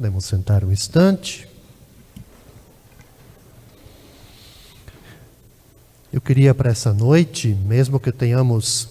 Podemos sentar um instante. Eu queria para essa noite, mesmo que tenhamos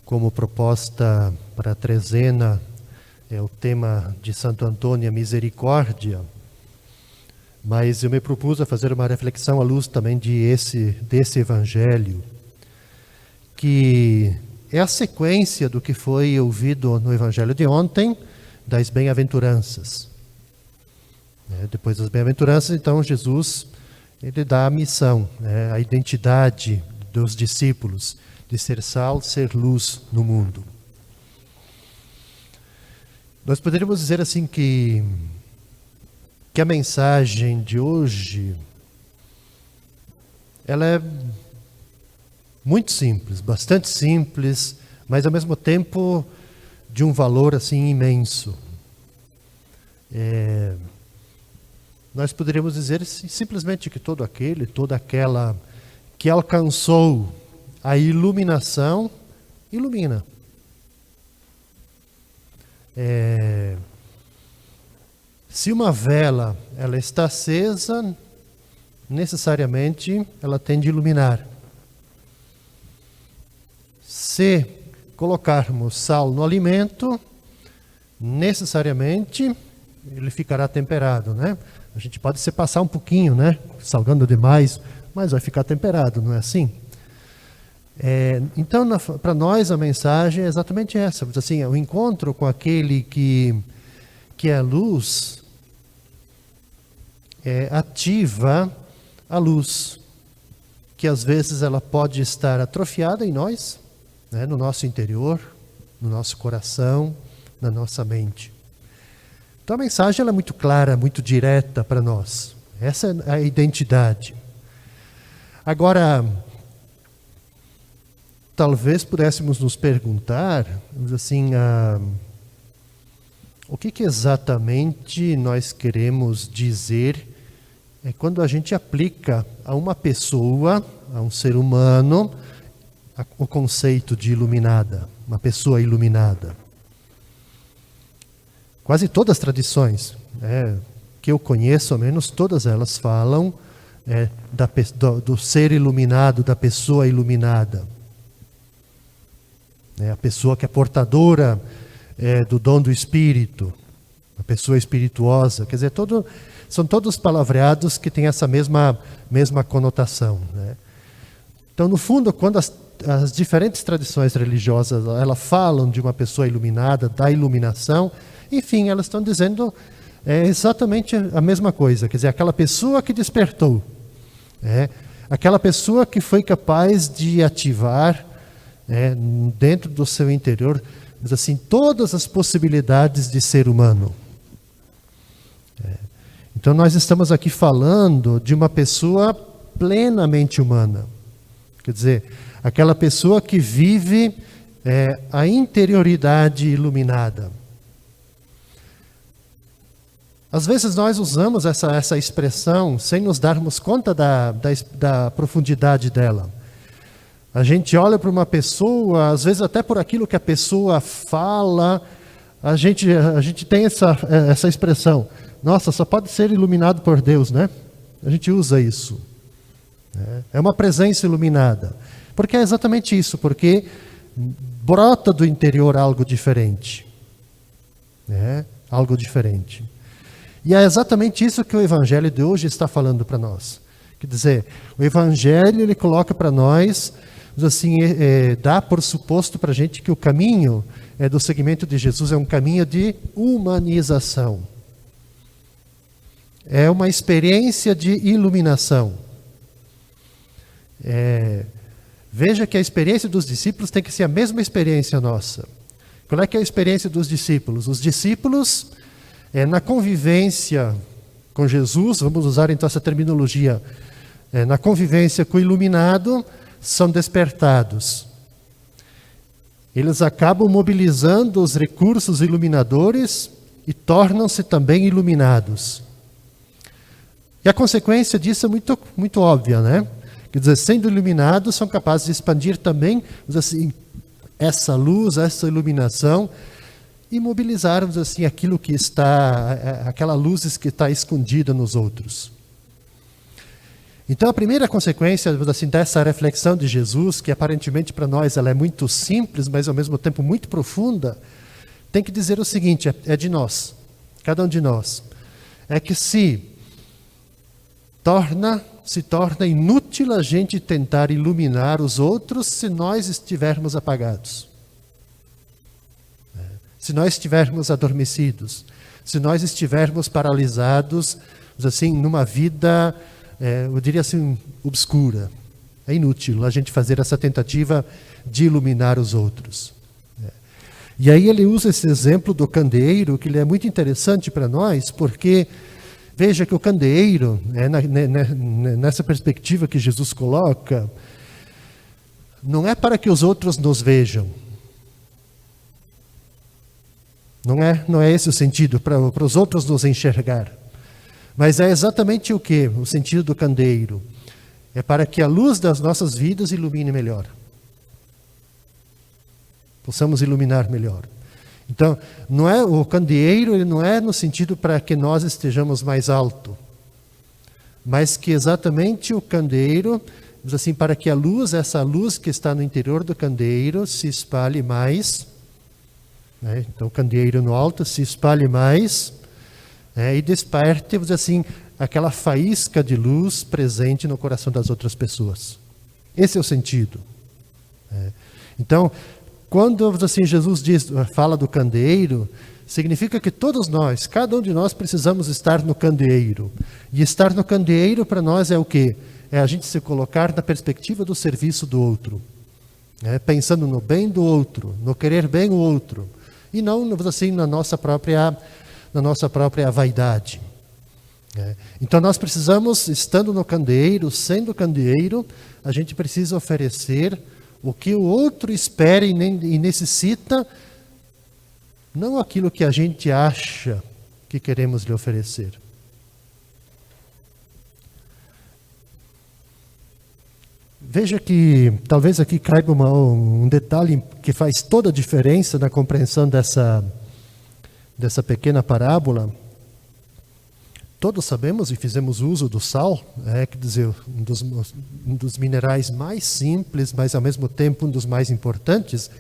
como proposta para a trezena o tema de Santo Antônio, a misericórdia, mas eu me propus a fazer uma reflexão à luz também desse evangelho, que é a sequência do que foi ouvido no evangelho de ontem, das bem-aventuranças. Depois das bem-aventuranças, então, Jesus ele dá a missão, a identidade dos discípulos, de ser sal, ser luz no mundo. Nós poderíamos dizer assim que a mensagem de hoje, ela é muito simples, bastante simples, mas ao mesmo tempo de um valor assim imenso. Nós poderíamos dizer simplesmente que todo aquele, toda aquela que alcançou a iluminação, ilumina. Se uma vela ela está acesa, necessariamente ela tem de iluminar. Se colocarmos sal no alimento, necessariamente ele ficará temperado, né? A gente pode se passar um pouquinho, né? Salgando demais, mas vai ficar temperado, não é assim? Então, para nós a mensagem é exatamente essa. Assim, o encontro com aquele que é a luz, ativa a luz, que às vezes ela pode estar atrofiada em nós, né? No nosso interior, no nosso coração, na nossa mente. Então a mensagem ela é muito clara, muito direta para nós. Essa é a identidade. Agora, talvez pudéssemos nos perguntar, assim, o que exatamente nós queremos dizer quando a gente aplica a uma pessoa, a um ser humano, o conceito de iluminada, uma pessoa iluminada. Quase todas as tradições que eu conheço, ao menos todas elas falam do ser iluminado, da pessoa iluminada. A pessoa que é portadora do dom do Espírito, a pessoa espirituosa. Quer dizer, são todos palavreados que têm essa mesma conotação. Né? Então, no fundo, quando as diferentes tradições religiosas elas falam de uma pessoa iluminada, da iluminação, enfim, elas estão dizendo exatamente a mesma coisa. Quer dizer, aquela pessoa que despertou, aquela pessoa que foi capaz de ativar dentro do seu interior, assim, todas as possibilidades de ser humano. Então nós estamos aqui falando de uma pessoa plenamente humana. Quer dizer, aquela pessoa que vive a interioridade iluminada. Às vezes nós usamos essa expressão sem nos darmos conta da profundidade dela. A gente olha para uma pessoa, às vezes até por aquilo que a pessoa fala, a gente tem essa expressão. Nossa, só pode ser iluminado por Deus, né? A gente usa isso. É uma presença iluminada. Porque é exatamente isso, porque brota do interior algo diferente. Algo diferente. E é exatamente isso que o Evangelho de hoje está falando para nós. Quer dizer, o Evangelho ele coloca para nós, assim, dá por suposto para a gente que o caminho do seguimento de Jesus é um caminho de humanização. É uma experiência de iluminação. Veja que a experiência dos discípulos tem que ser a mesma experiência nossa. Qual é que é a experiência dos discípulos? Os discípulos, na convivência com Jesus, vamos usar então essa terminologia, na convivência com o iluminado, são despertados. Eles acabam mobilizando os recursos iluminadores e tornam-se também iluminados. E a consequência disso é muito, muito óbvia, né? Quer dizer, sendo iluminados, são capazes de expandir também, assim, essa luz, essa iluminação, imobilizarmos assim aquilo que está, aquela luz que está escondida nos outros. Então a primeira consequência assim, dessa reflexão de Jesus, que aparentemente para nós ela é muito simples, mas ao mesmo tempo muito profunda, tem que dizer o seguinte, é de nós, cada um de nós, é que se torna inútil a gente tentar iluminar os outros se nós estivermos apagados. Se nós estivermos adormecidos, se nós estivermos paralisados, assim, numa vida, eu diria assim, obscura. É inútil a gente fazer essa tentativa de iluminar os outros. E aí ele usa esse exemplo do candeeiro, que ele é muito interessante para nós, porque veja que o candeeiro, nessa perspectiva que Jesus coloca, não é para que os outros nos vejam. Não é esse o sentido, para os outros nos enxergar. Mas é exatamente o que? O sentido do candeeiro. É para que a luz das nossas vidas ilumine melhor. Possamos iluminar melhor. Então, não é o candeeiro, ele não é no sentido para que nós estejamos mais alto, mas que exatamente o candeeiro, assim, para que a luz, essa luz que está no interior do candeeiro, se espalhe mais, né? Então o candeeiro no alto se espalhe mais, e desperte, assim, aquela faísca de luz presente no coração das outras pessoas. Esse é o sentido. Então, quando assim, Jesus fala do candeeiro, significa que todos nós, cada um de nós precisamos estar no candeeiro. E estar no candeeiro para nós é o quê? É a gente se colocar na perspectiva do serviço do outro. Pensando no bem do outro, no querer bem o outro. E não assim, na nossa própria vaidade. Então nós precisamos, estando no candeeiro, sendo candeeiro, a gente precisa oferecer o que o outro espera e necessita, não aquilo que a gente acha que queremos lhe oferecer. Veja que talvez aqui caiba um detalhe que faz toda a diferença na compreensão dessa pequena parábola. Todos sabemos e fizemos uso do sal, quer dizer, um dos minerais mais simples, mas ao mesmo tempo um dos mais importantes,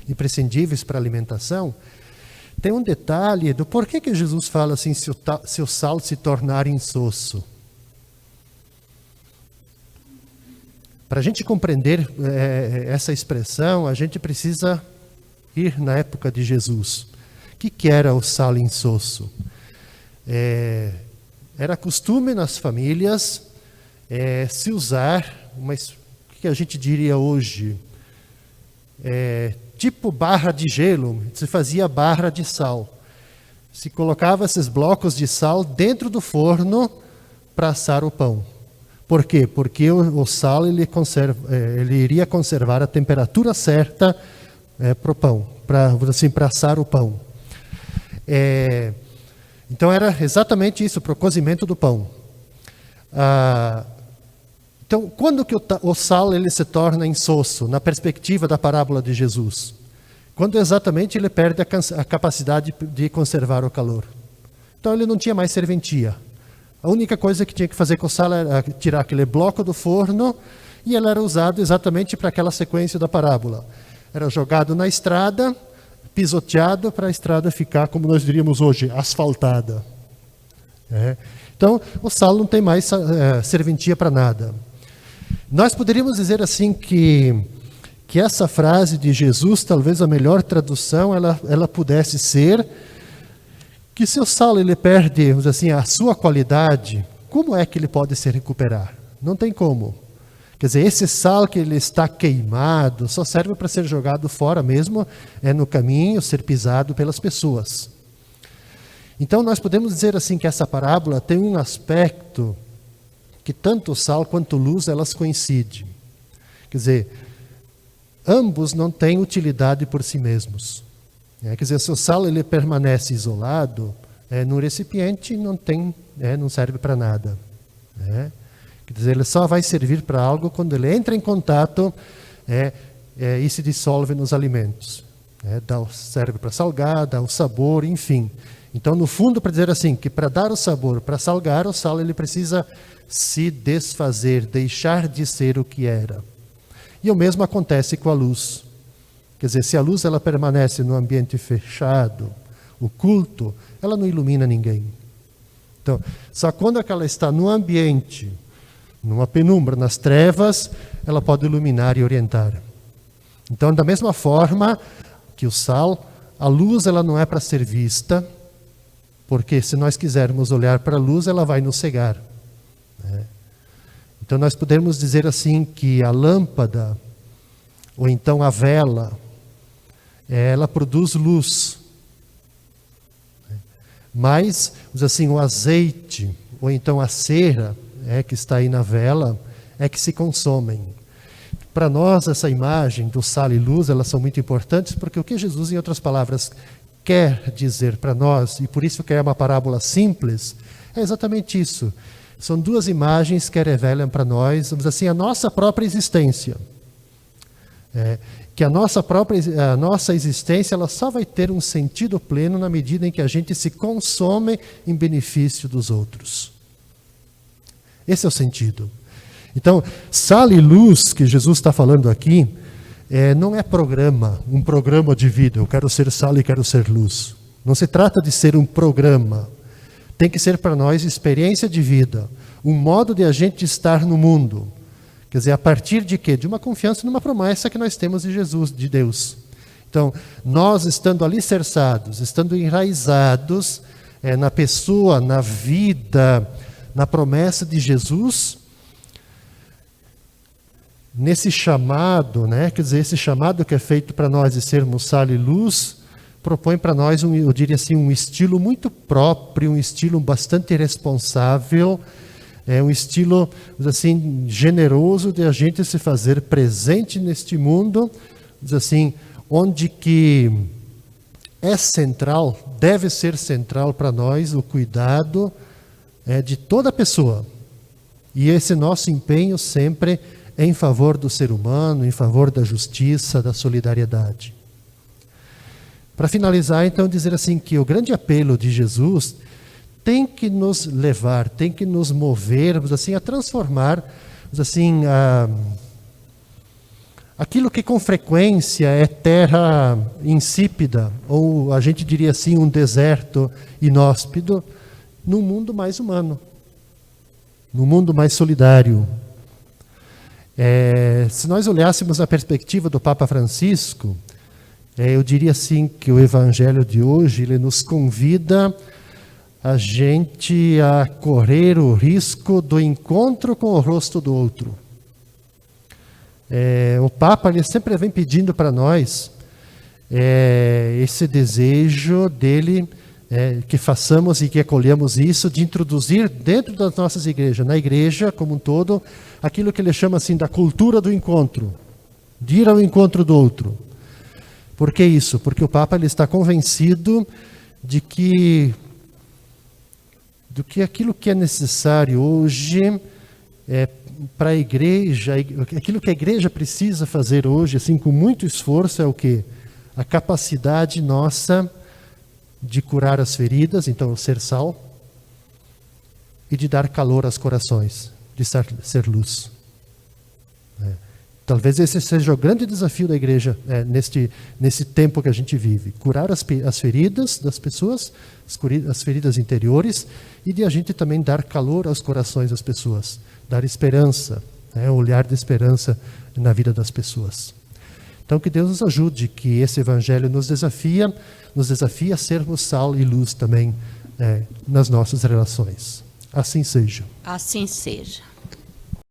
imprescindíveis para a alimentação. Tem um detalhe do porquê que Jesus fala assim, se o sal se tornar insosso. Para a gente compreender essa expressão, a gente precisa ir na época de Jesus. O que era o sal insosso? Era costume nas famílias se usar, mas o que a gente diria hoje? Tipo barra de gelo, se fazia barra de sal. Se colocava esses blocos de sal dentro do forno para assar o pão. Por quê? Porque o sal ele iria conservar a temperatura certa para o pão, para assar o pão. Então era exatamente isso, para o cozimento do pão. Então, quando que o sal ele se torna insosso, na perspectiva da parábola de Jesus? Quando exatamente ele perde a capacidade de conservar o calor. Então ele não tinha mais serventia. A única coisa que tinha que fazer com o sal era tirar aquele bloco do forno e ele era usado exatamente para aquela sequência da parábola. Era jogado na estrada, pisoteado para a estrada ficar, como nós diríamos hoje, asfaltada. Então, o sal não tem mais serventia para nada. Nós poderíamos dizer assim que essa frase de Jesus, talvez a melhor tradução, ela pudesse ser que se o sal ele perde, assim, a sua qualidade, como é que ele pode se recuperar? Não tem como. Quer dizer, esse sal que ele está queimado só serve para ser jogado fora mesmo, no caminho, ser pisado pelas pessoas. Então nós podemos dizer assim que essa parábola tem um aspecto que tanto o sal quanto a luz elas coincidem. Quer dizer, ambos não têm utilidade por si mesmos. Quer dizer, se o sal ele permanece isolado no recipiente, não serve para nada. Quer dizer, ele só vai servir para algo quando ele entra em contato e se dissolve nos alimentos. Serve para salgar, dá o sabor, enfim. Então, no fundo, para dizer assim, que para dar o sabor, para salgar, o sal ele precisa se desfazer, deixar de ser o que era. E o mesmo acontece com a luz. Quer dizer, se a luz ela permanece no ambiente fechado, oculto, ela não ilumina ninguém. Então, só quando ela está no ambiente, numa penumbra, nas trevas, ela pode iluminar e orientar. Então, da mesma forma que o sal, a luz ela não é para ser vista, porque se nós quisermos olhar para a luz, ela vai nos cegar. Então, nós podemos dizer assim que a lâmpada, ou então a vela, ela produz luz. Mas, assim, o azeite, ou então a cera, que está aí na vela, é que se consomem. Para nós, essa imagem do sal e luz, elas são muito importantes, porque o que Jesus, em outras palavras, quer dizer para nós, e por isso que é uma parábola simples, é exatamente isso. São duas imagens que revelam para nós, vamos dizer assim, a nossa própria existência. Que a nossa existência ela só vai ter um sentido pleno na medida em que a gente se consome em benefício dos outros. Esse é o sentido. Então, sal e luz, que Jesus está falando aqui, não é um programa de vida. Eu quero ser sal e quero ser luz. Não se trata de ser um programa. Tem que ser para nós experiência de vida, um modo de a gente estar no mundo. Quer dizer, a partir de quê? De uma confiança numa promessa que nós temos de Jesus, de Deus. Então, nós estando alicerçados, estando enraizados na pessoa, na vida, na promessa de Jesus, nesse chamado, quer dizer, esse chamado que é feito para nós de sermos sal e luz, propõe para nós, eu diria assim, um estilo muito próprio, um estilo bastante responsável, um estilo, assim, generoso de a gente se fazer presente neste mundo, assim, onde que é central, deve ser central para nós o cuidado de toda pessoa. E esse nosso empenho sempre em favor do ser humano, em favor da justiça, da solidariedade. Para finalizar, então, dizer assim que o grande apelo de Jesus tem que nos levar, tem que nos mover, assim, a transformar, assim, aquilo que com frequência é terra insípida, ou a gente diria assim, um deserto inóspito, num mundo mais humano, num mundo mais solidário. Se nós olhássemos a perspectiva do Papa Francisco, eu diria assim que o Evangelho de hoje ele nos convida a gente a correr o risco do encontro com o rosto do outro. O Papa ele sempre vem pedindo para nós esse desejo dele, que façamos e que acolhemos isso, de introduzir dentro das nossas igrejas, na igreja como um todo, aquilo que ele chama assim da cultura do encontro, de ir ao encontro do outro. Por que isso? Porque o Papa ele está convencido de que aquilo que é necessário hoje para a igreja, aquilo que a igreja precisa fazer hoje, assim, com muito esforço, é o quê? A capacidade nossa de curar as feridas, então ser sal, e de dar calor aos corações, de ser luz. Talvez esse seja o grande desafio da igreja nesse tempo que a gente vive. Curar as feridas das pessoas, as feridas interiores, e de a gente também dar calor aos corações das pessoas. Dar esperança, olhar de esperança na vida das pessoas. Então que Deus nos ajude, que esse evangelho nos desafia a sermos sal e luz também nas nossas relações. Assim seja. Assim seja.